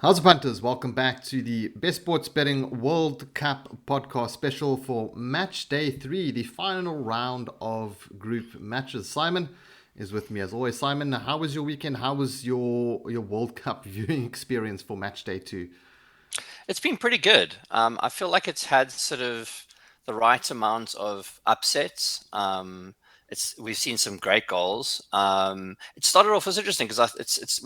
How's it, punters? Welcome back to the Best Sports Betting World Cup podcast special for match day 3, the final round of group matches. Simon is with me as always. Simon, how was your weekend? How was your World Cup viewing experience for match day 2? It's been pretty good. I feel like it's had sort of the right amount of upsets. We've seen some great goals. It started off as interesting because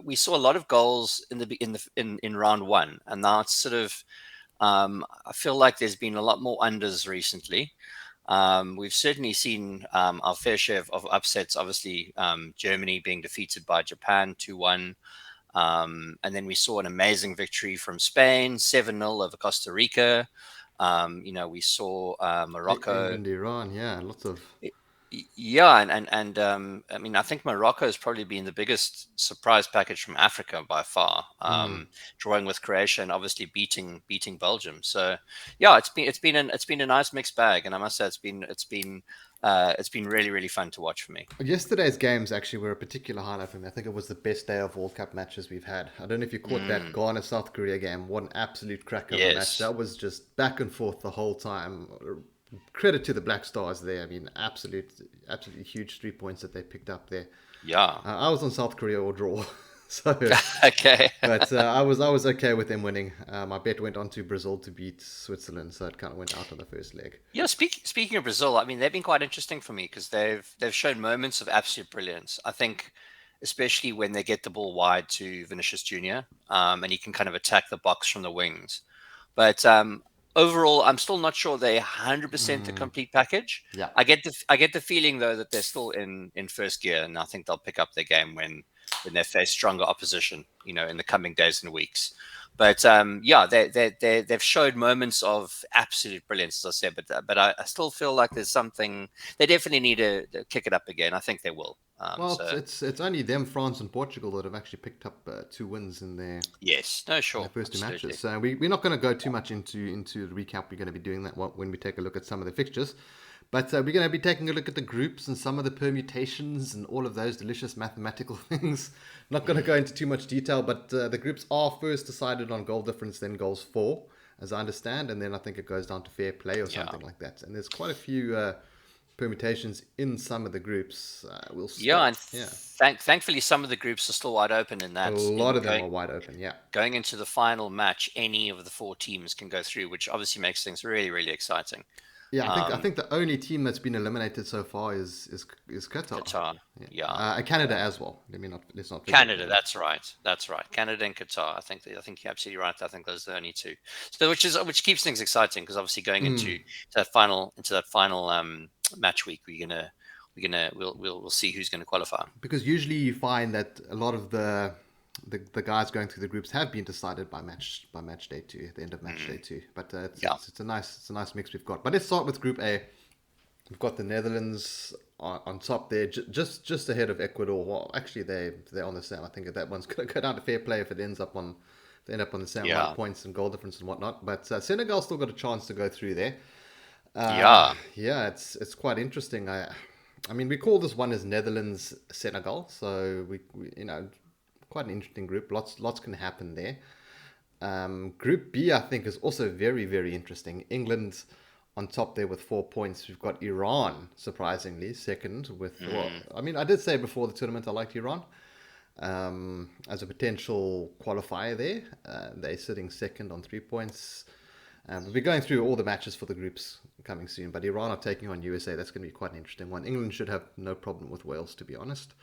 we saw a lot of goals in round one, and now it's sort of I feel like there's been a lot more unders recently. We've certainly seen our fair share of upsets. Obviously, Germany being defeated by Japan 2-1. And then we saw an amazing victory from Spain, 7-0 over Costa Rica. We saw Morocco. England, Iran, yeah, lots of... Yeah, I mean, I think Morocco has probably been the biggest surprise package from Africa by far, drawing with Croatia and obviously beating Belgium. So, yeah, it's been a nice mixed bag, and I must say it's been really, really fun to watch for me. Yesterday's games actually were a particular highlight for me. I think it was the best day of World Cup matches we've had. I don't know if you caught that Ghana South Korea game. What an absolute cracker of a match. That was just back and forth the whole time. Credit to the Black Stars there. I mean, absolutely huge 3 points that they picked up there. Yeah. I was on South Korea or draw. So okay. But I was okay with them winning. My bet went on to Brazil to beat Switzerland, so it kind of went out on the first leg. Yeah, speaking of Brazil, I mean, they've been quite interesting for me because they've shown moments of absolute brilliance. I think, especially when they get the ball wide to Vinicius Jr. And he can kind of attack the box from the wings. But overall, I'm still not sure they're 100% the complete package. Yeah, I get the feeling though that they're still in first gear, and I think they'll pick up their game when they face stronger opposition, in the coming days and weeks. But yeah, they've showed moments of absolute brilliance, as I said. But I still feel like there's something they definitely need to kick it up again. I think they will. It's only them, France and Portugal that have actually picked up 2 wins in their first 2 matches. So we're not going to go too much into the recap. We're going to be doing that when we take a look at some of the fixtures. But we're going to be taking a look at the groups and some of the permutations and all of those delicious mathematical things. Not going to go into too much detail, but the groups are first decided on goal difference, then goals for, as I understand. And then I think it goes down to fair play or something like that. And there's quite a few permutations in some of the groups. We'll start. Thankfully, some of the groups are still wide open in that. A lot of them are wide open, yeah. Going into the final match, any of the 4 teams can go through, which obviously makes things really, really exciting. Yeah, I think the only team that's been eliminated so far is Qatar. Qatar, yeah. Canada as well. Let's not forget Canada. That's right. Canada and Qatar. I think you're absolutely right. I think those are the only 2. So which keeps things exciting because obviously going into that final match week, we'll see who's going to qualify. Because usually you find that a lot of the guys going through the groups have been decided by match day 2 at the end of match day 2. But it's a nice mix we've got. But let's start with Group A. We've got the Netherlands on top there, just ahead of Ecuador. Well, actually they're on the same. I think that one's going to go down to fair play if they end up on the same amount of points and goal difference and whatnot. But Senegal still got a chance to go through there. It's quite interesting. I mean, we call this one as Netherlands Senegal, so we quite an interesting group. Lots can happen there. Group B, I think, is also very, very interesting. England on top there with 4 points. We've got Iran, surprisingly, second with... Well, I mean, I did say before the tournament I liked Iran as a potential qualifier there. They're sitting second on 3 points. We'll be going through all the matches for the groups coming soon, but Iran are taking on USA. That's going to be quite an interesting one. England should have no problem with Wales, to be honest.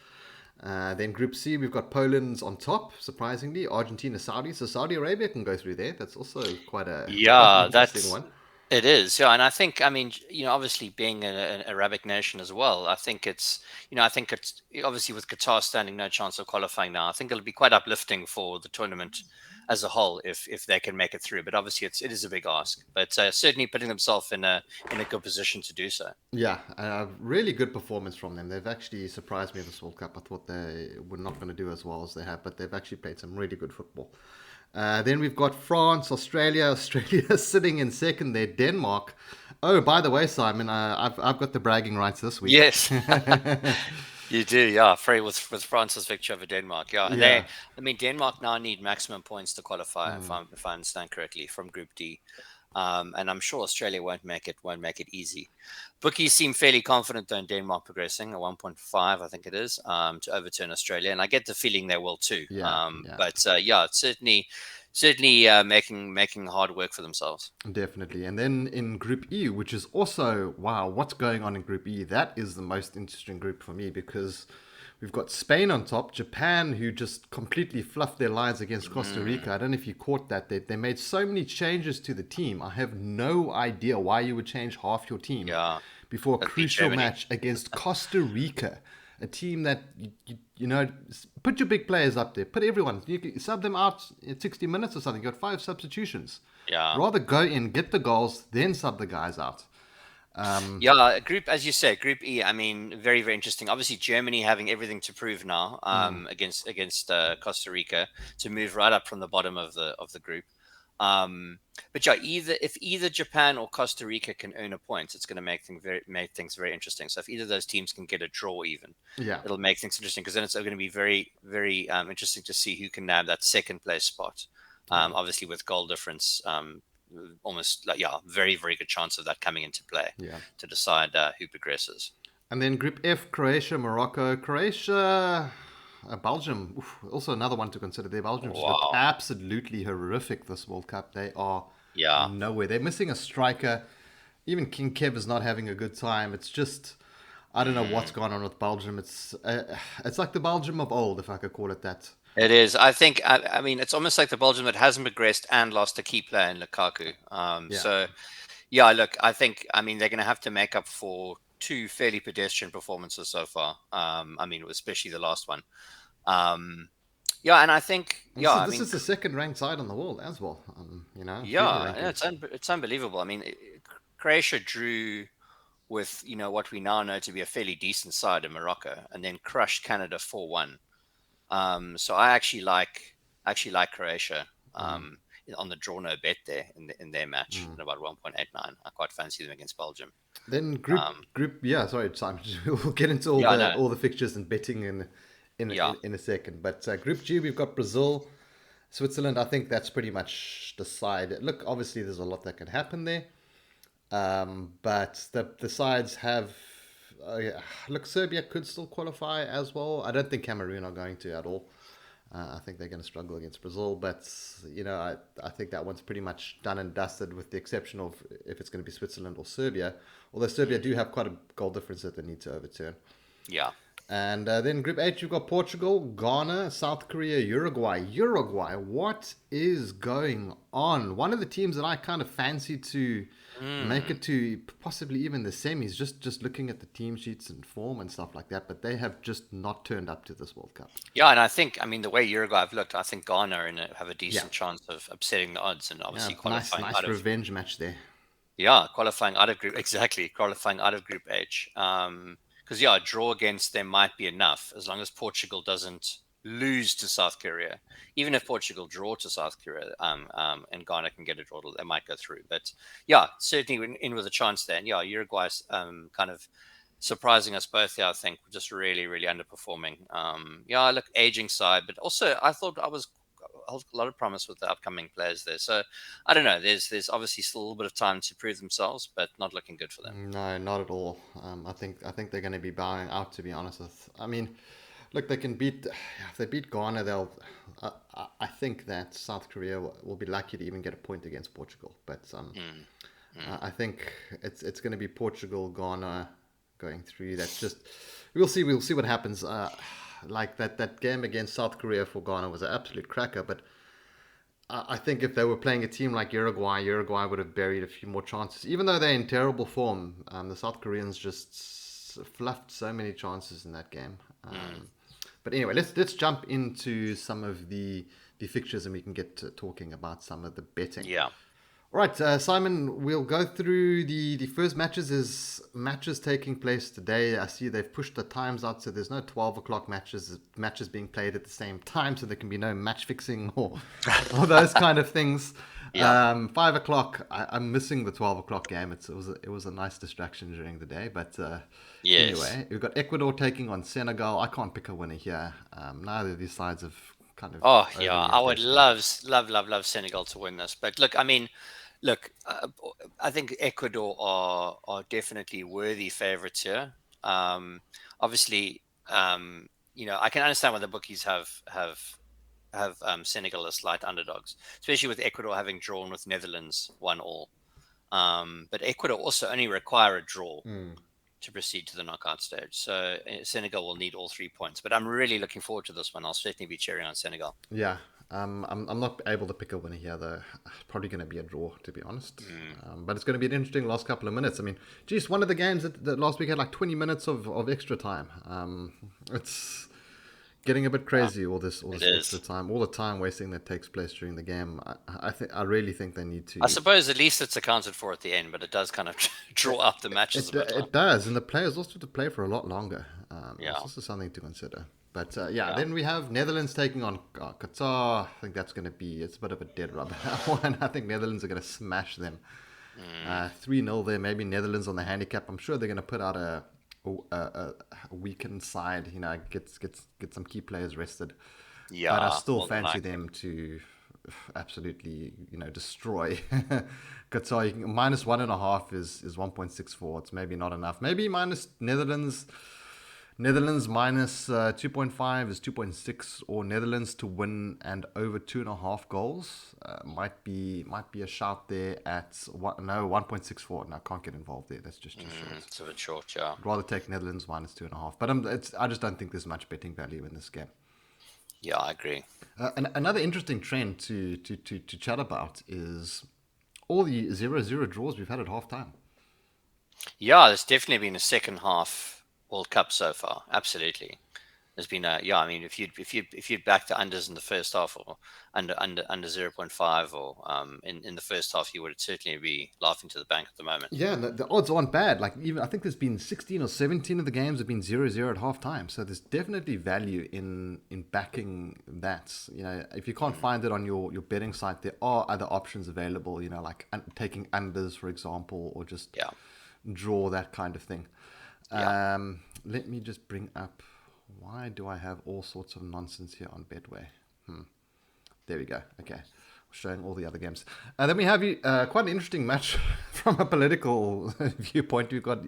Then Group C, we've got Poland on top, surprisingly. Argentina, Saudi. So Saudi Arabia can go through there. That's also quite an interesting one. It is, yeah. And I think, I mean, obviously being an Arabic nation as well, I think it's obviously with Qatar standing no chance of qualifying now, I think it'll be quite uplifting for the tournament as a whole if they can make it through. But obviously it is a big ask. But certainly putting themselves in a good position to do so. Yeah, really good performance from them. They've actually surprised me this World Cup. I thought they were not going to do as well as they have, but they've actually played some really good football. Then we've got France, Australia sitting in second there, Denmark. Oh, by the way, Simon, I've got the bragging rights this week. Yes. You do, yeah. Free with France's victory over Denmark, yeah. And Yeah. Denmark now need maximum points to qualify, Mm. if I understand correctly, from Group D. And I'm sure Australia won't make it easy. Bookies seem fairly confident though in Denmark progressing at 1.5, I think it is, to overturn Australia, and I get the feeling they will too. Yeah. Yeah. But yeah, it's certainly making hard work for themselves. Definitely. And then in Group E, which is also, wow, what's going on in Group E? That is the most interesting group for me because we've got Spain on top, Japan, who just completely fluffed their lines against Costa Rica. I don't know if you caught that. They made so many changes to the team. I have no idea why you would change half your team Yeah, before a that beat crucial Germany. match against Costa Rica, a team that put your big players up there, put everyone, you can sub them out in 60 minutes or something. You got 5 substitutions. Yeah. Rather go in, get the goals, then sub the guys out. Yeah, group as you say, Group E. I mean, very very interesting. Obviously, Germany having everything to prove now against Costa Rica to move right up from the bottom of the group. But yeah, either Japan or Costa Rica can earn a point, it's going to make things very interesting. So if either of those teams can get a draw, even Yeah. it'll make things interesting because then it's going to be very very interesting to see who can nab that second place spot. Obviously, with goal difference. Almost like yeah, very very good chance of that coming into play Yeah. to decide who progresses. And then Group F, Croatia, Morocco. Croatia, Belgium, oof, also another one to consider there. Belgium just looked Wow. absolutely horrific this World Cup. They are Yeah. nowhere. They're missing a striker. Even King Kev is not having a good time. It's just, I don't know what's going on with Belgium. It's like the Belgium of old, if I could call it that. It is. I think. I mean, it's almost like the Belgium that hasn't progressed and lost a key player in Lukaku. Yeah. So, yeah. Look, I think. I mean, they're going to have to make up for two fairly pedestrian performances so far. I mean, especially the last one. Um, yeah, and I think. And Yeah, so I this mean, is the second ranked side in the world as well. FIFA yeah, rankings. it's unbelievable. I mean, Croatia drew with what we now know to be a fairly decent side in Morocco, and then crushed Canada 4-1. So I actually like Croatia on the draw no bet there in their match at about 1.89. I quite fancy them against Belgium. Then Um, yeah. Sorry, Simon. We'll get into yeah, no, all the fixtures and betting yeah, in a second. But Group G, we've got Brazil, Switzerland. I think that's pretty much decided. Look, obviously, there's a lot that could happen there, but the sides have. Yeah, look, Serbia could still qualify as well. I don't think Cameroon are going to at all. I think they're going to struggle against Brazil, but I think that one's pretty much done and dusted, with the exception of if it's going to be Switzerland or Serbia. Although Serbia do have quite a goal difference that they need to overturn. yeah. And then Group H, you've got Portugal, Ghana, South Korea, Uruguay. Uruguay, what is going on? One of the teams that I kind of fancy to make Mm. it to possibly even the semis, just looking at the team sheets and form and stuff like that. But they have just not turned up to this World Cup. Yeah, and I mean, the way Uruguay have looked, I think Ghana have a Yeah, decent chance of upsetting the odds and yeah, obviously nice revenge match there. qualifying out of group exactly qualifying out of Group H. Because yeah, a draw against them might be enough as long as Portugal doesn't lose to South Korea. Even if Portugal draw to South Korea, and Ghana can get a draw, they might go through. But yeah, certainly in with a chance there. And yeah, Uruguay's kind of surprising us both here. I think just really really underperforming. Yeah, look, aging side, but also I thought I was a lot of promise with the upcoming players there. So I don't know. There's obviously still a little bit of time to prove themselves, but not looking good for them. No, not at all. I think they're going to be bowing out. To be honest with, I mean, look, they can beat. If they beat Ghana, they'll. I think that South Korea will be lucky to even get a point against Portugal. But Mm, I think it's going to be Portugal, Ghana going through. That's just we'll see. We'll see what happens. Like that game against South Korea for Ghana was an absolute cracker. But I think if they were playing a team like Uruguay, Uruguay would have buried a few more chances. Even though they're in terrible form, the South Koreans just fluffed so many chances in that game. mm. But anyway, let's jump into some of the fixtures and we can get to talking about some of the betting. Yeah. All right, Simon, we'll go through the first matches. Is matches taking place today. I see they've pushed the times out, so there's no 12 o'clock matches being played at the same time, so there can be no match fixing or those kind of things. Yeah. 5 o'clock. I'm missing the 12 o'clock game. It was a nice distraction during the day, but Yes. anyway, we've got Ecuador taking on Senegal. I can't pick a winner here. Neither of these sides have kind of Oh yeah, overly I would impressed me. love Senegal to win this. But look, I mean, look, I think Ecuador are definitely worthy favourites here. Obviously, I can understand why the bookies have Senegal as slight underdogs, especially with Ecuador having drawn with Netherlands 1-1. But Ecuador also only require a draw Hmm. to proceed to the knockout stage. So Senegal will need all 3 points. But I'm really looking forward to this one. I'll certainly be cheering on Senegal. Yeah, I'm not able to pick a winner here though. Probably going to be a draw, to be honest. But it's going to be an interesting last couple of minutes. I mean, geez, one of the games that last week had like 20 minutes of extra time. It's getting a bit Yeah, crazy. All it this extra is. time, all the time wasting that takes place during the game. I really think they need I to. suppose at least it's accounted for at the end, but it does kind of draw out the matches a bit. Huh? It does, and the players also have to play for a lot longer. It's Yeah, also something to consider. But yeah, yeah. then we have Netherlands taking on Qatar. I think that's going to be it's a bit of a dead rubber one. I think Netherlands are going to smash them. Mm, 3-0 there. Maybe Netherlands on the handicap. I'm sure they're going to put out a weakened side. You know, get some key players rested. But I yeah, still more than fancy likely. them to absolutely, destroy Qatar. Minus 1.5 is 1.64. It's maybe not enough. Maybe minus Netherlands. Netherlands minus 2.5 is 2.6, or Netherlands to win and over 2.5 goals might be a shout there at what? No, 1.64. No, can't get involved there. That's just too short. It's a bit short, yeah. I'd rather take Netherlands minus 2.5. But I just don't think there's much betting value in this game. Yeah, I agree. Another interesting trend to chat about is all the 0-0 draws we've had at half time. Yeah, there's definitely been a second half World Cup so far. Absolutely. There's been a yeah. I mean, if you'd back the unders in the first half or under 0.5 or in the first half, you would certainly be laughing to the bank at the moment. Yeah, the odds aren't bad. Like even I think there's been 16 or 17 of the games have been 0-0 at half time. So there's definitely value in backing that. You know, if you can't Mm, find it on your betting site, there are other options available. You know, like taking unders, for example, or just yeah, draw that kind of thing. yeah. Let me just bring up. Why do I have all sorts of nonsense here on Betway? There we go. Okay. Showing all the other games. Then we have quite an interesting match from a political viewpoint. We've got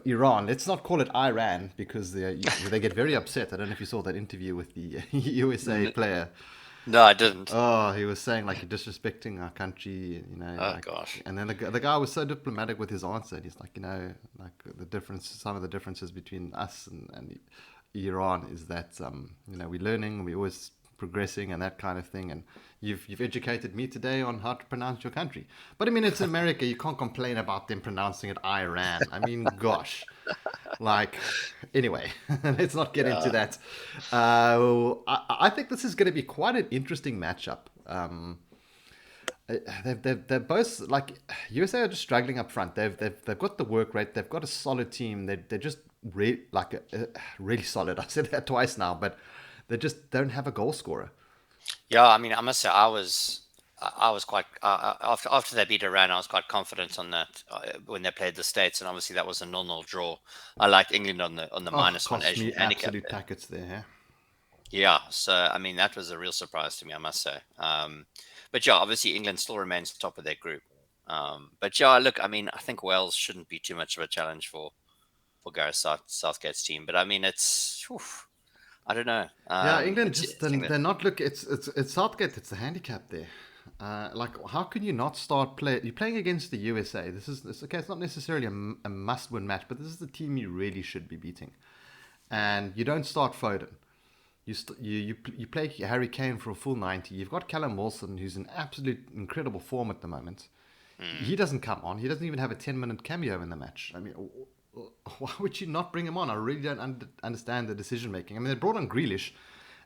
Iran. Let's not call it Iran because they get very upset. I don't know if you saw that interview with the USA N- player. no, I didn't. Oh, he was saying like you're disrespecting our country, Oh like, gosh. and then the guy was so diplomatic with his answer. He's like, like some of the differences between us and Iran is that, we're learning, we're always progressing and that kind of thing. And you've educated me today on how to pronounce your country. But I mean, it's America. You can't complain about them pronouncing it Iran. I mean, gosh. Like, anyway, let's not get into Yeah. that. I think this is going to be quite an interesting matchup. They're both like USA are just struggling up front. They've got the work rate. They've got a solid team. They're just really solid. I said that twice now, but they just don't have a goal scorer. Yeah, I mean, I must say, I was quite after they beat Iran, I was quite confident on that when they played the States, and obviously that was a 0-0 draw. I liked England on the Oh, -1 cost Asian me handicap absolute there. packets there. Huh? Yeah, so I mean that was a real surprise to me, I must say. But yeah, obviously England still remains top of their group. But yeah, look, I mean, I think Wales shouldn't be too much of a challenge for Gareth Southgate's team. But I mean, whew, I don't know. Yeah, England just It's England. they're not look. It's Southgate. It's the handicap there. Like, how can you not start play? You're playing against the USA. It's okay. It's not necessarily a must-win match, but this is the team you really should be beating. And you don't start Foden. You play Harry Kane for a full 90. You've got Callum Wilson, who's in absolute incredible form at the moment. Mm, He doesn't come on. He doesn't even have a 10-minute cameo in the match. I mean, why would you not bring him on? I really don't understand the decision making. I mean, they brought on Grealish,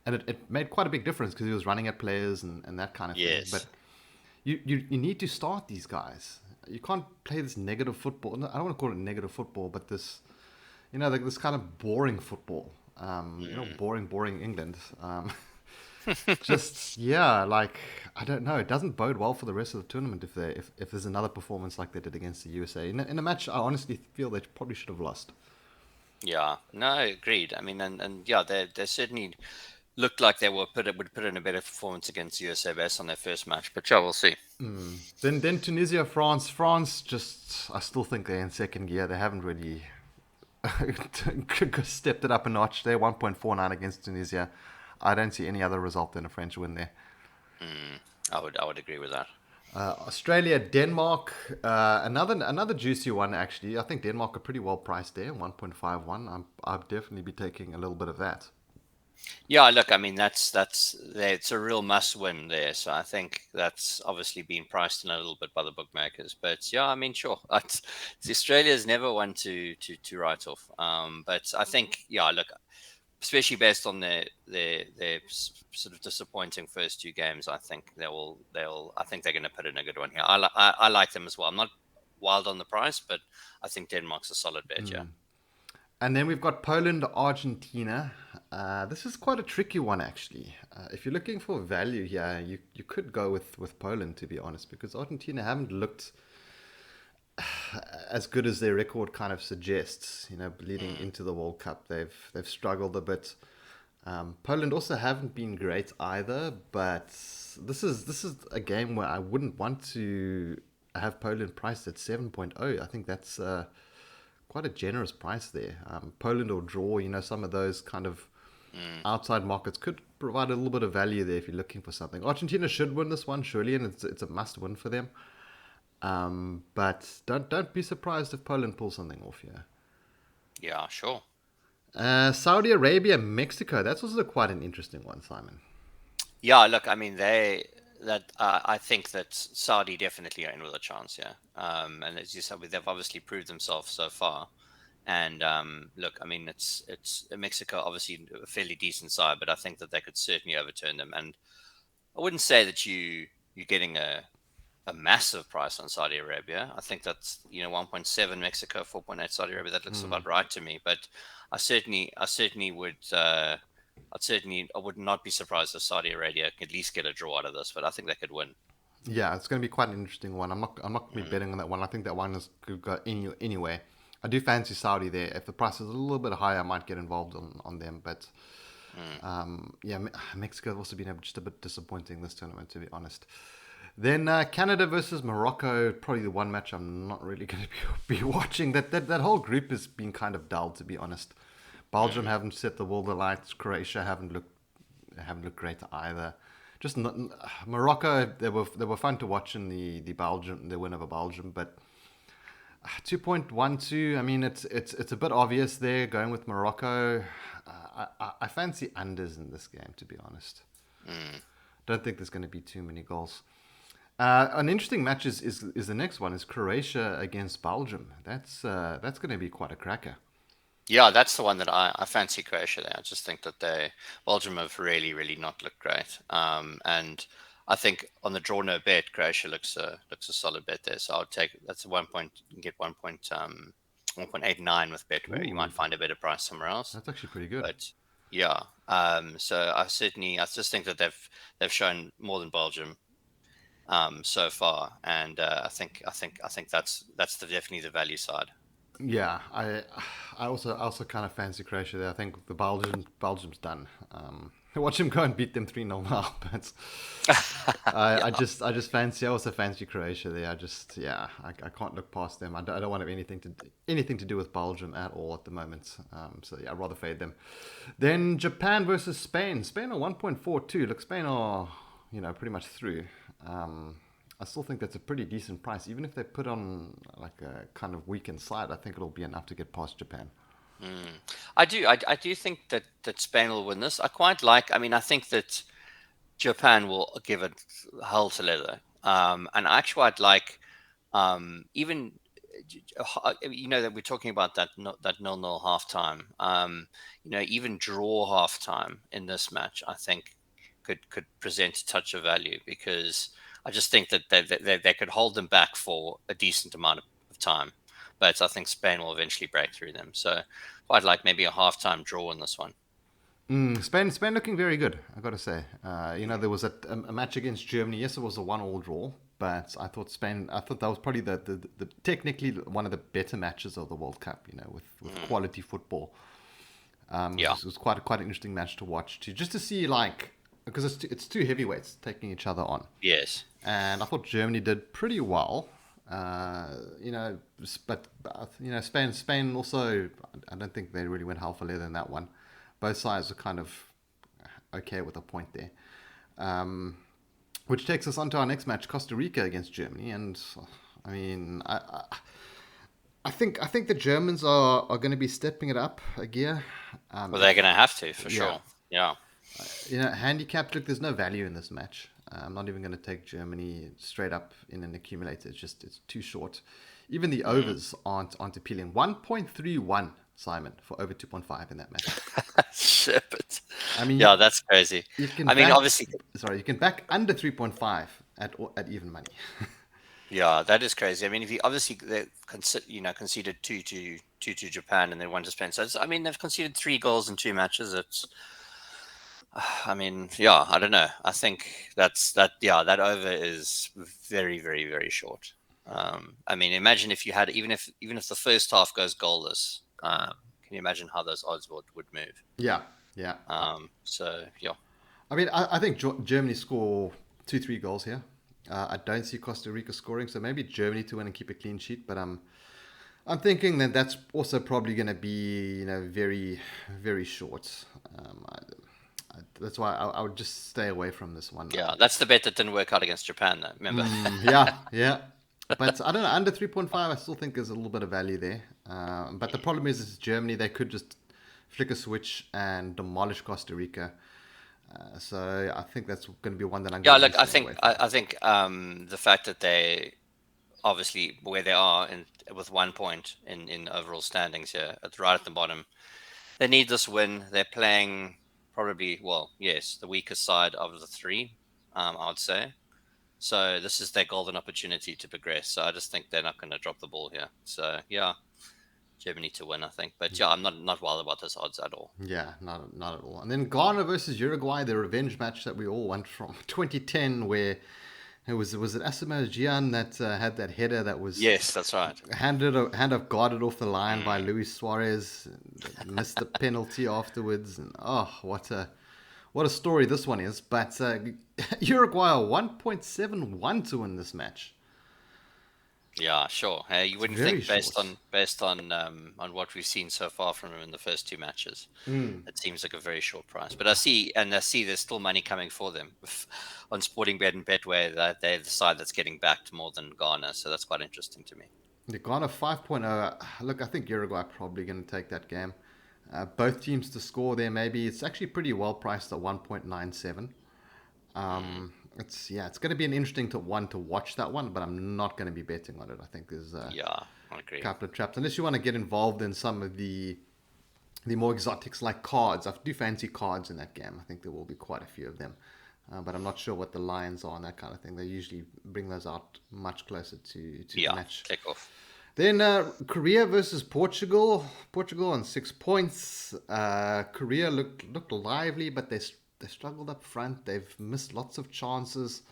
and it made quite a big difference because he was running at players and that kind of thing. But yes. you need to start these guys. You can't play this negative football. No, I don't want to call it negative football, but this, like this kind of boring football. Boring England. Just yeah, like I don't know. It doesn't bode well for the rest of the tournament if there's another performance like they did against the USA in a match. I honestly feel they probably should have lost. Yeah, no, agreed. I mean, and yeah, they certainly looked like they would put in a better performance against USA based on their first match. But yeah, we'll see. Then Tunisia, France. Just I still think they're in second gear. They haven't really stepped it up a notch. They're 1.49 against Tunisia. I don't see any other result than a French win there. I would agree with that. Australia, Denmark, another juicy one actually. I think Denmark are pretty well priced there, 1.51. I'd definitely be taking a little bit of that. Yeah, look, I mean it's a real must win there. So I think that's obviously been priced in a little bit by the bookmakers. But yeah, I mean, sure, Australia's never one to write off. But I think look, especially based on their sort of disappointing first two games, I think I think they're going to put in a good one here. I like them as well. I'm not wild on the price, but I think Denmark's a solid bet. Yeah. And then we've got Poland, Argentina. This is quite a tricky one, actually. If you're looking for value here, you could go with Poland, to be honest, because Argentina haven't looked as good as their record kind of suggests. Leading into the World Cup, they've struggled a bit. Poland also haven't been great either, but this is a game where I wouldn't want to have Poland priced at 7.0. I think that's quite a generous price there. Poland or draw, some of those kind of outside markets could provide a little bit of value there if you're looking for something. Argentina should win this one, surely, and it's a must win for them. But don't be surprised if Poland pulls something off here. Yeah, sure. Saudi Arabia, Mexico. That's also quite an interesting one, Simon. Yeah, look, I mean I think that Saudi definitely are in with a chance, yeah. And as you said, they've obviously proved themselves so far. And look, I mean, it's Mexico, obviously a fairly decent side, but I think that they could certainly overturn them. And I wouldn't say that you're getting a massive price on Saudi Arabia. I think that's 1.7 Mexico, 4.8 Saudi Arabia. That looks about right to me. But I certainly would. I would not be surprised if Saudi Arabia could at least get a draw out of this, but I think they could win. Yeah, it's going to be quite an interesting one. I'm not going to be betting on that one. I think that one could go anyway. I do fancy Saudi there. If the price is a little bit higher, I might get involved on them. But Mexico has also been just a bit disappointing this tournament, to be honest. Then Canada versus Morocco, probably the one match I'm not really going to be watching. That whole group has been kind of dull, to be honest. Belgium haven't set the world alight. Croatia haven't looked great either. Just Morocco, they were fun to watch in the win over Belgium, but 2.12. I mean, it's a bit obvious there going with Morocco. I fancy unders in this game, to be honest. Don't think there's going to be too many goals. An interesting match is the next one is Croatia against Belgium. That's going to be quite a cracker. Yeah, that's the one that I fancy Croatia there. I just think that Belgium have really, really not looked great. And I think on the draw no bet, Croatia looks a solid bet there. So I'll take that's a 1 point. You can get 1.89 with Betway. You might find a better price somewhere else. That's actually pretty good. But yeah, so I just think that they've shown more than Belgium so far, and I think that's definitely the value side. Yeah, I also kind of fancy Croatia there. I think the Belgium's done. Watch him go and beat them 3-0 now, but I just fancy. I also fancy Croatia there. I can't look past them. I don't want to have anything to do with Belgium at all at the moment. So yeah, I'd rather fade them. Then Japan versus Spain. Spain are 1.42. Look, Spain are pretty much through. I still think that's a pretty decent price. Even if they put on like a kind of weakened side, I think it'll be enough to get past Japan. I do think that Spain will win this. I think that Japan will give it hell to leather. And actually I'd like even that we're talking about that 0-0 halftime. Even draw halftime in this match, I think could present a touch of value, because I just think that they could hold them back for a decent amount of time. But I think Spain will eventually break through them. So I'd like maybe a halftime draw in this one. Spain looking very good, I got to say. There was a match against Germany. Yes, it was a 1-1 draw, but I thought that was probably the technically one of the better matches of the World Cup, with quality football. It was quite an interesting match to watch, just to see, like, because it's two heavyweights taking each other on. Yes. And I thought Germany did pretty well. But Spain also, I don't think they really went hell for leather in that one. Both sides are kind of okay with a point there. Which takes us on to our next match, Costa Rica against Germany. And I mean, I think the Germans are going to be stepping it up a gear. Well, they're going to have to, for sure. Yeah. Handicap, look, there's no value in this match. I'm not even going to take Germany straight up in an accumulator. It's too short. Even the overs aren't appealing. 1.31, Simon, for over 2.5 in that match. Shit. I mean, yeah, that's crazy. Obviously, you can back under 3.5 at even money. Yeah, that is crazy. I mean, if you obviously conceded two to Japan and then 1 to Spain, so they've conceded 3 goals in 2 matches. I don't know. I think that over is very, very, very short. Imagine if you had even if the first half goes goalless. Can you imagine how those odds would move? Yeah. So yeah. I think Germany score 2-3 goals here. I don't see Costa Rica scoring, so maybe Germany to win and keep a clean sheet. But I'm thinking that that's also probably going to be very, very short. That's why I would just stay away from this one. Yeah, that's the bet that didn't work out against Japan, though. Remember? Yeah. But I don't know, under 3.5, I still think there's a little bit of value there. But the problem is Germany, they could just flick a switch and demolish Costa Rica. So I think that's going to be one that I'm going to stay away from. I think the fact that they obviously where they are with 1 point in overall standings here, right at the bottom, they need this win. They're playing probably, the weakest side of the 3, I would say. So this is their golden opportunity to progress. So I just think they're not going to drop the ball here. So yeah, Germany to win, I think. But yeah, I'm not wild about those odds at all. Yeah, not at all. And then Ghana versus Uruguay, the revenge match that we all want from 2010, where was it Asamoah Gyan that had that header that was... Yes, that's right. Hand of guarded off the line by Luis Suarez, missed the penalty afterwards. And what a story this one is. But Uruguay are 1.71 to win this match. Yeah, sure. You wouldn't think based on what we've seen so far from him in the first 2 matches. It seems like a very short price. But I see there's still money coming for them on Sportingbet and Betway, that they're the side that's getting backed more than Ghana. So that's quite interesting to me. The Ghana 5.0. Look, I think Uruguay are probably going to take that game. Both teams to score there, maybe. It's actually pretty well priced at 1.97. It's going to be an interesting one to watch that one, but I'm not going to be betting on it. I think there's I agree. A couple of traps, unless you want to get involved in some of the more exotics like cards. I do fancy cards in that game. I think there will be quite a few of them, but I'm not sure what the lines are and that kind of thing. They usually bring those out much closer to the match. Kickoff. Then Korea versus Portugal. Portugal on 6 points. Korea looked lively, but they struggled up front. They've missed lots of chances.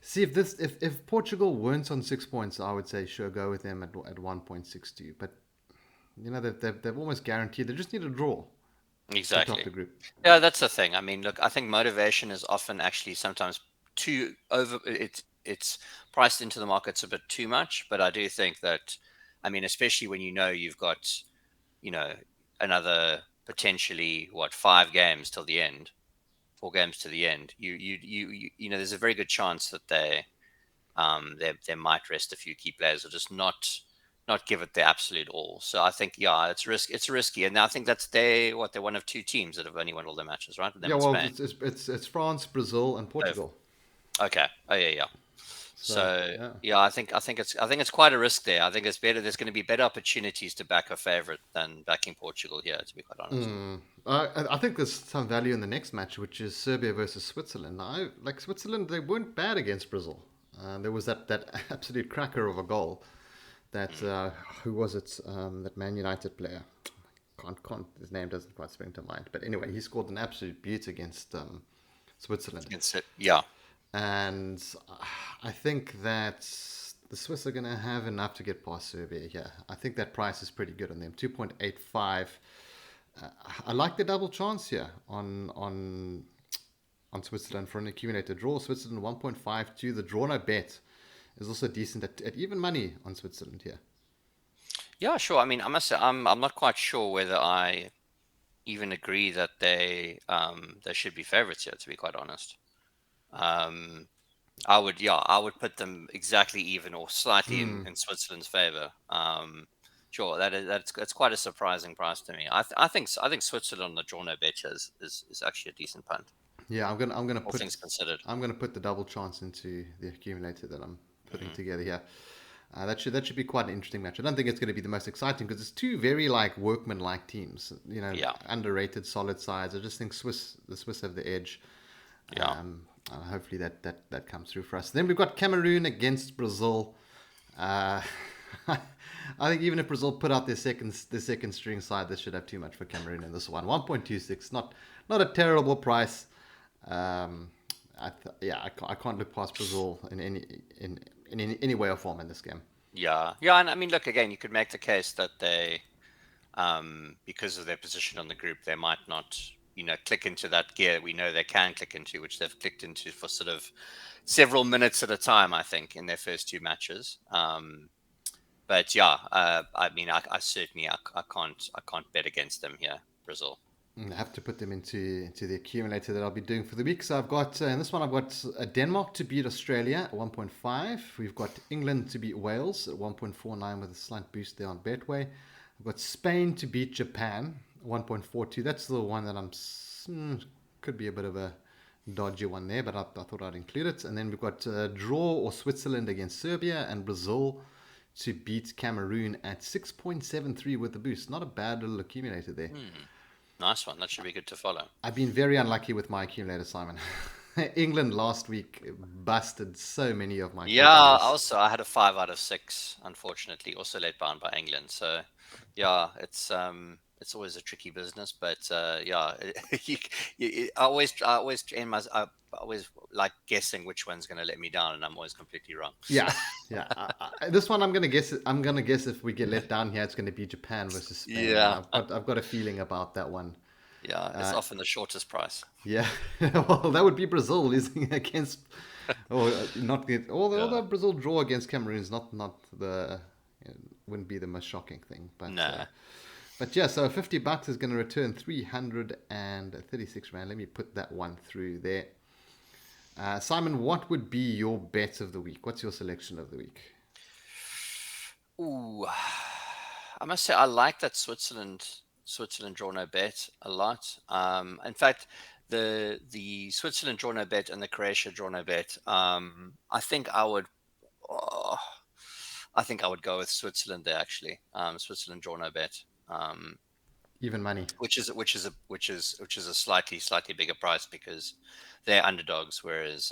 See, if Portugal weren't on 6 points, I would say sure, go with them at 1.62. But they've almost guaranteed. They just need a draw. Exactly. To top the group. Yeah, that's the thing. Look, I think motivation is often actually sometimes too over. It's priced into the markets a bit too much. But I do think that, especially when you've got, another potentially 4 games to the end, there's a very good chance that they might rest a few key players or just not give it their absolute all. So I think it's risky, and I think they're one of 2 teams that have only won all their matches, right? It's France, Brazil, and Portugal. Okay. Oh yeah. So yeah. yeah, I think it's quite a risk there. I think it's better. There's going to be better opportunities to back a favorite than backing Portugal here, to be quite honest. I think there's some value in the next match, which is Serbia versus Switzerland. I like Switzerland; they weren't bad against Brazil. There was that absolute cracker of a goal. That who was it? That Man United player. Can't his name doesn't quite spring to mind. But anyway, he scored an absolute beaut against Switzerland. Yeah, And I think that the Swiss are going to have enough to get past Serbia here. I think that price is pretty good on them. 2.85. I like the double chance here on Switzerland for an accumulated draw. Switzerland 1.52. The draw no bet is also decent at even money on Switzerland here. yeah, sure. I mean, I must say, I'm not quite sure whether I even agree that they should be favorites here, to be quite honest. Um, I would put them exactly even or slightly in Switzerland's favor. Sure, that's quite a surprising price to me. I think Switzerland on the draw no bet is actually a decent punt, Yeah, all things considered. I'm gonna put the double chance into the accumulator that I'm putting together here. That should be quite an interesting match. I don't think it's going to be the most exciting because it's two very like workman-like teams. Yeah, Underrated, solid sides. I just think the Swiss have the edge. yeah. Hopefully that comes through for us. Then we've got Cameroon against Brazil. Uh, I think even if Brazil put out their second string side, they should have too much for Cameroon in this one. 1.26, not a terrible price. I can't look past Brazil in any way or form in this game. Yeah, yeah, and I mean, look again. You could make the case that because of their position on the group, they might not, click into that gear we know they can click into, which they've clicked into for sort of several minutes at a time. I think in their first two matches. But yeah, I mean, I certainly I can't bet against them here, Brazil. I have to put them into the accumulator that I'll be doing for the week. So I've got in this one I've got Denmark to beat Australia at 1.5. We've got England to beat Wales at 1.49 with a slight boost there on Betway. I've got Spain to beat Japan 1.42. That's the one that could be a bit of a dodgy one there, but I thought I'd include it. And then we've got draw or Switzerland against Serbia and Brazil to beat Cameroon at 6.73 with the boost. Not a bad little accumulator there. Nice one. That should be good to follow. I've been very unlucky with my accumulator, Simon. England last week busted so many of my Yeah, accumulators. I had a 5 out of 6, unfortunately, also let down by England. So yeah, it's always a tricky business, but yeah, I always like guessing which one's going to let me down, and I'm always completely wrong. Yeah, yeah. This one I'm gonna guess. I'm gonna guess if we get let down here, it's gonna be Japan versus Spain. Yeah, I've got a feeling about that one. yeah, it's often the shortest price. Yeah, well, that would be Brazil losing against, or not get. Although Yeah. Brazil draw against Cameroon is not the wouldn't be the most shocking thing, No. but yeah. So $50 is going to return 336 rand. Let me put that one through there. Simon, what would be your bet of the week? What's your selection of the week? Ooh, I must say I like that Switzerland draw no bet a lot. In fact, the Switzerland draw no bet and the Croatia draw no bet. I think I would. Oh, I think I would go with Switzerland there actually. Switzerland draw no bet. Even money. Which is a slightly bigger price because they're underdogs, whereas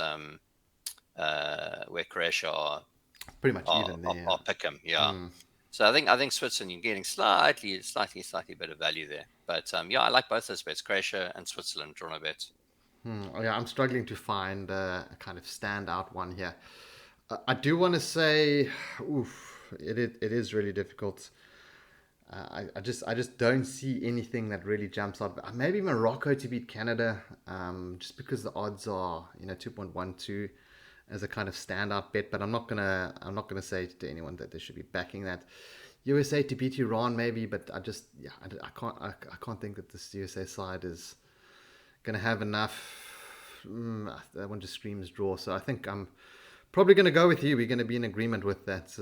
where Croatia Pretty much even there. are pick 'em, yeah. So I think Switzerland you're getting slightly better value there, but yeah, I like both those bets, Croatia and Switzerland draw no bets. Oh, yeah, I'm struggling to find a kind of standout one here. I do want to say, it is really difficult. I just don't see anything that really jumps out. Maybe Morocco to beat Canada, just because the odds are 2.12 as a kind of standout bet. But I'm not gonna say to anyone that they should be backing that. USA to beat Iran maybe, but I can't think that this USA side is gonna have enough. That one just screams draw. So I think I'm probably gonna go with you. We're gonna be in agreement with that.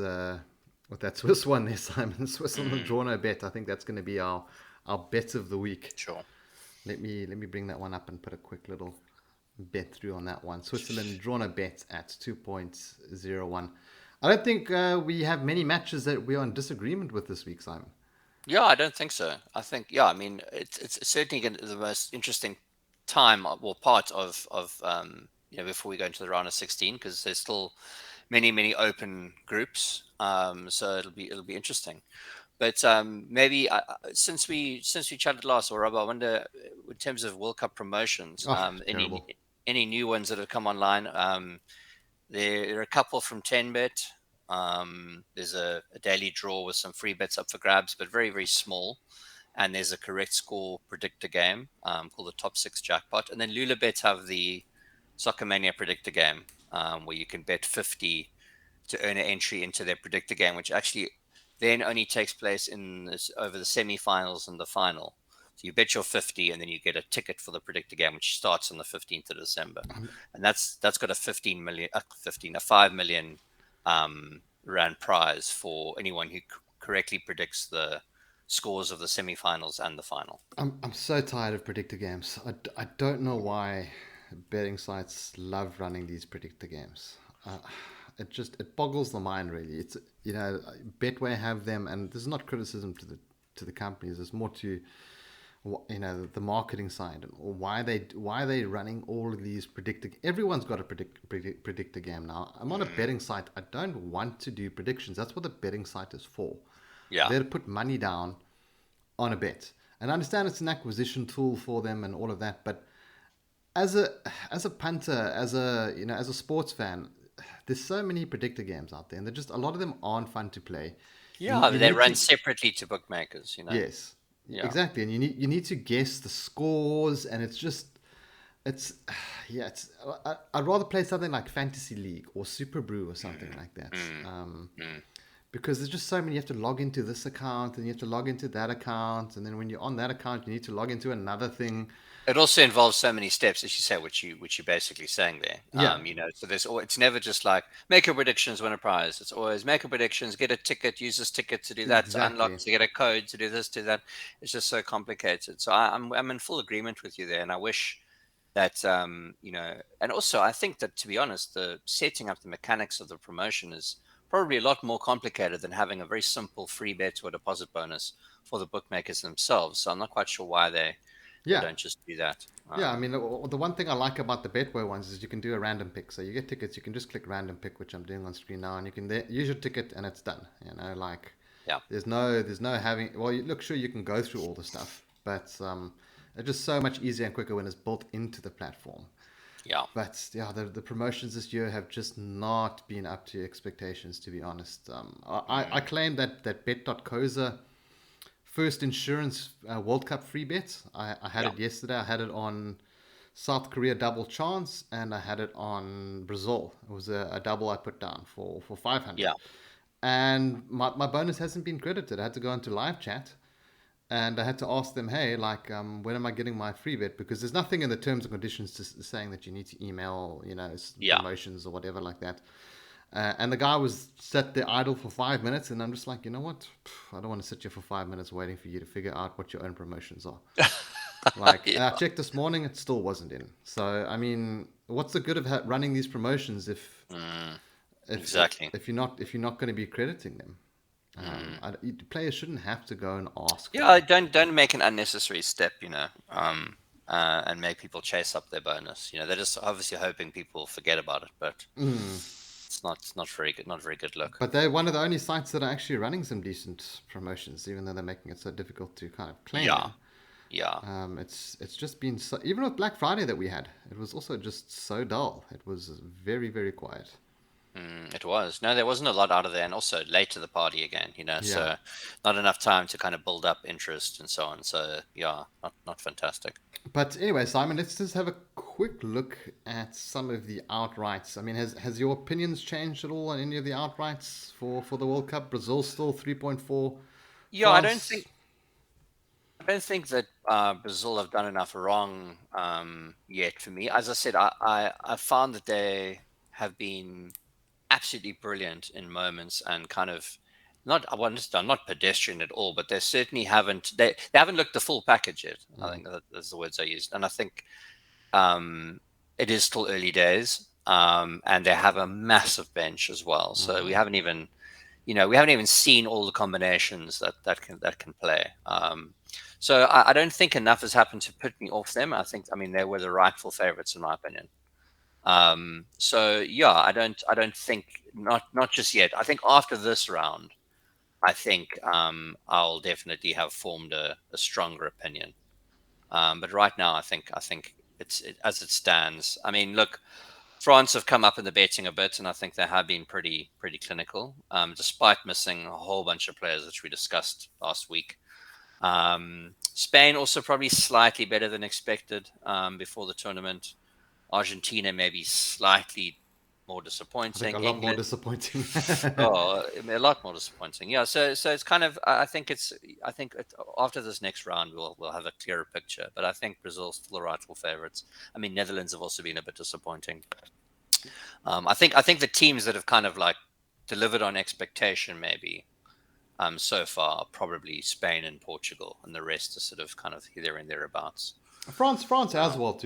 With that Swiss one there, Simon. Swiss on the draw no bet. I think that's going to be our bet of the week. Sure. Let me bring that one up and put a quick little bet through on that one. Switzerland drawn a bet at 2.01. I don't think we have many matches that we are in disagreement with this week, Simon. Yeah, I don't think so. I think, yeah, I mean, it's certainly the most interesting time or part of before we go into the round of 16, because there's still many open groups. So it'll be interesting. But maybe since we chatted last, or Rob, I wonder in terms of World Cup promotions, Oh, any terrible. any new ones that have come online. There are a couple from 10bet. There's a daily draw with some free bets up for grabs, but very small. And there's a correct score predictor game called the Top Six Jackpot. And then Lulabet have the Soccer Mania predictor game, where you can bet 50 to earn an entry into their predictor game, which actually then only takes place over the semi-finals and the final. So you bet your 50, and then you get a ticket for the predictor game, which starts on the 15th of December, and that's got a 5 million rand prize for anyone who correctly predicts the scores of the semi-finals and the final. I'm so tired of predictor games. I don't know why betting sites love running these predictor games. It boggles the mind really. It's Betway have them, and this is not criticism to the companies. It's more to the marketing side, or why they running all of these predictor. Everyone's got a predictor game now. I'm on a betting site. I don't want to do predictions. That's what the betting site is for. Yeah. They're to put money down on a bet. And I understand it's an acquisition tool for them and all of that, but as a punter, as a sports fan, there's so many predictor games out there, and they're just a lot of them aren't fun to play. Yeah, You they need run to separately to bookmakers. Yes, Yeah. exactly, and you need to guess the scores, and it's yeah, I'd rather play something like Fantasy League or Super Brew or something like that. Mm, mm. Because there's just so many. You have to log into this account and you have to log into that account, and then when you're on that account, you need to log into another thing. It also involves so many steps, as you say, which you're basically saying there. Yeah, So it's never just like make your predictions, win a prize. It's always make your predictions, get a ticket, use this ticket to do that, to unlock, exactly. to get a code, to do this, to that. It's just so complicated. So I'm in full agreement with you there, and I wish that and also I think that, to be honest, the setting up the mechanics of the promotion is probably a lot more complicated than having a very simple free bet or deposit bonus for the bookmakers themselves. So I'm not quite sure why they Yeah, don't just do that. yeah. I mean, the one thing I like about the Betway ones is you can do a random pick. So you get tickets, you can just click random pick, which I'm doing on screen now, and you can use your ticket, and it's done. Like Yeah. there's no having. Well, look, sure you can go through all the stuff, but it's just so much easier and quicker when it's built into the platform. Yeah. But yeah, the promotions this year have just not been up to expectations, to be honest. I claim that Bet.coza first insurance World Cup free bet. I had Yeah. it yesterday. I had it on South Korea double chance, and I had it on Brazil. It was a double I put down for 500. Yeah. And my bonus hasn't been credited. I had to go into live chat, and I had to ask them, hey, like, when am I getting my free bet? Because there's nothing in the terms and conditions saying that you need to email, Yeah. promotions or whatever like that. And the guy was sat there idle for 5 minutes, and I'm just like, you know what? I don't want to sit here for 5 minutes waiting for you to figure out what your own promotions are. Like, Yeah. and I checked this morning, it still wasn't in. So, I mean, what's the good of running these promotions if Mm, if if, exactly. if you're not going to be crediting them? Mm. Players shouldn't have to go and ask Yeah, them. don't make an unnecessary step, and make people chase up their bonus. They're just obviously hoping people forget about it, but Mm. it's not very good, not very good look. But they're one of the only sites that are actually running some decent promotions, even though they're making it so difficult to kind of claim Yeah. them. Yeah. It's just been so, even with Black Friday that we had, it was also just so dull. It was very, very quiet. It was. No, there wasn't a lot out of there, and also late to the party again, Yeah. so not enough time to kind of build up interest and so on. So yeah, not fantastic. But anyway, Simon, let's just have a quick look at some of the outrights. I mean, has your opinions changed at all on any of the outrights for the World Cup? Brazil still 3.4, Yeah, I don't France. think I don't think that Brazil have done enough wrong yet for me. As I said, I found that they have been absolutely brilliant in moments, and kind of not I want to not pedestrian at all, but they certainly haven't looked the full package yet. I Mm. think that's the words I used, and I think um, it is still early days, and they have a massive bench as well. So we haven't even seen all the combinations that can play. So I don't think enough has happened to put me off them. I mean, they were the rightful favorites in my opinion. So yeah, I don't think not just yet. I think after this round, I think I'll definitely have formed a stronger opinion. But right now, I think as it stands. I mean, look, France have come up in the betting a bit, and I think they have been pretty clinical, despite missing a whole bunch of players, which we discussed last week. Spain also probably slightly better than expected before the tournament. Argentina maybe slightly more I think disappointing. a lot more England, disappointing. oh, a lot more disappointing. Yeah, so it's kind of I think after this next round we'll have a clearer picture. But I think Brazil's still the rightful favourites. I mean, Netherlands have also been a bit disappointing. I think the teams that have kind of like delivered on expectation maybe so far are probably Spain and Portugal, and the rest are sort of kind of there and thereabouts. France as Uh, well.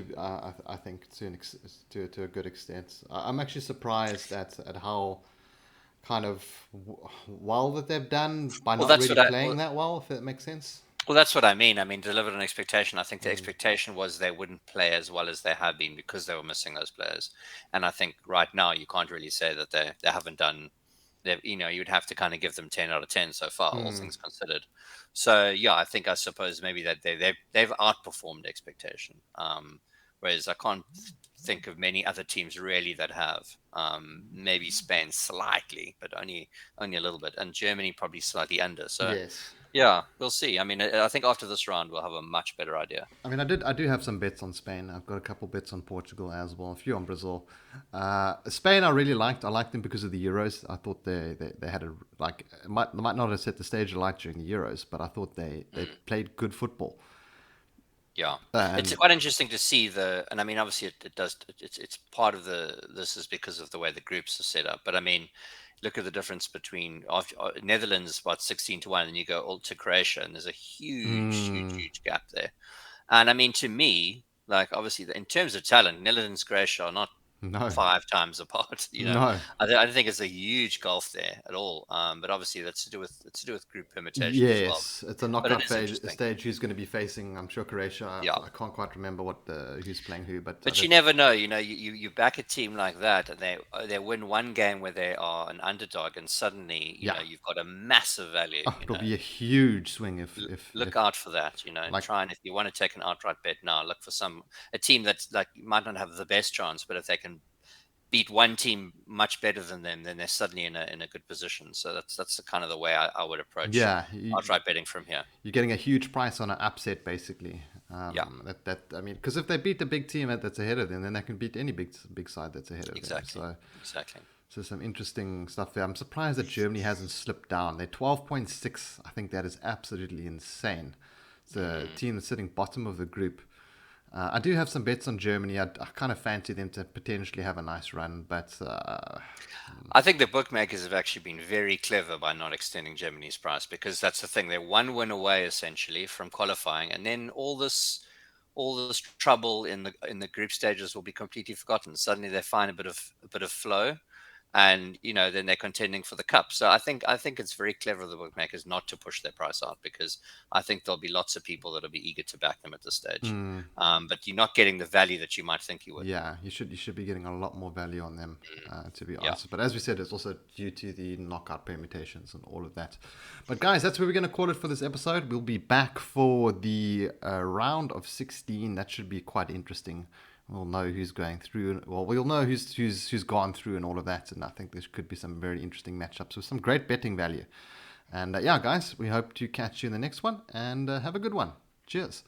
I think to a good extent. I'm actually surprised at how kind of well that they've done by well, not that's really what I playing well, that well. If that makes sense. well that's what I mean. I mean, delivered on expectation. I think the Mm. expectation was they wouldn't play as well as they have been because they were missing those players. And I think right now you can't really say that they haven't done. You'd have to kind of give them 10 out of 10 so far, all Mm. things considered. So yeah, I suppose maybe that they've outperformed expectation. Whereas I can't think of many other teams really that have. Maybe Spain slightly, but only a little bit, and Germany probably slightly under. So Yes. yeah, we'll see. I mean, I think after this round we'll have a much better idea. I mean, I do have some bets on Spain. I've got a couple bets on Portugal as well, a few on Brazil. Spain, I really liked. I liked them because of the Euros. I thought they had a like might not have set the stage alight during the Euros, but I thought they Mm. played good football. Yeah, it's And quite interesting to see and I mean, obviously, it does. It's part of this is because of the way the groups are set up. But I mean, look at the difference between Netherlands about 16-1, and you go all to Croatia, and there's a mm, huge gap there. And I mean, to me, like obviously, in terms of talent, Netherlands, Croatia are not no, 5 times apart. no, I don't think it's a huge gulf there at all. But obviously, that's to do with group permutations as well. yes, it's a But it knockout is interesting. stage. Who's going to be facing? I'm sure Croatia. Yeah. I can't quite remember who's playing who, but But you never know. You back a team like that, and they win one game where they are an underdog, and suddenly yeah, you've got a massive value. oh, it'll be a huge swing if Look out for that. And like try, and if you want to take an outright bet now, look for a team that's like might not have the best chance, but if they can beat one team much better than them, then they're suddenly in a good position. So that's the kind of the way I would approach yeah. outright betting from here. You're getting a huge price on an upset, basically. Yeah, That I mean, because if they beat the big team that's ahead of them, then they can beat any big side that's ahead of them. exactly, exactly. So some interesting stuff there. I'm surprised that Germany hasn't slipped down. They're 12.6. I think that is absolutely insane. It's a Mm. team that's sitting bottom of the group. I do have some bets on Germany. I kind of fancy them to potentially have a nice run, but I think the bookmakers have actually been very clever by not extending Germany's price because that's the thing. They're one win away essentially from qualifying, and then all this trouble in the group stages will be completely forgotten. Suddenly they find a bit of flow, and then they're contending for the cup. So I think it's very clever of the bookmakers not to push their price out because I think there'll be lots of people that'll be eager to back them at this stage. mm, But you're not getting the value that you might think you would. yeah, you should be getting a lot more value on them, to be Yeah. honest. But as we said, it's also due to the knockout permutations and all of that. But guys, that's where we're going to call it for this episode. We'll be back for the round of 16. That should be quite interesting. We'll know who's going through. Well, we'll know who's gone through and all of that. And I think there could be some very interesting matchups with some great betting value. And yeah, guys, we hope to catch you in the next one and have a good one. Cheers.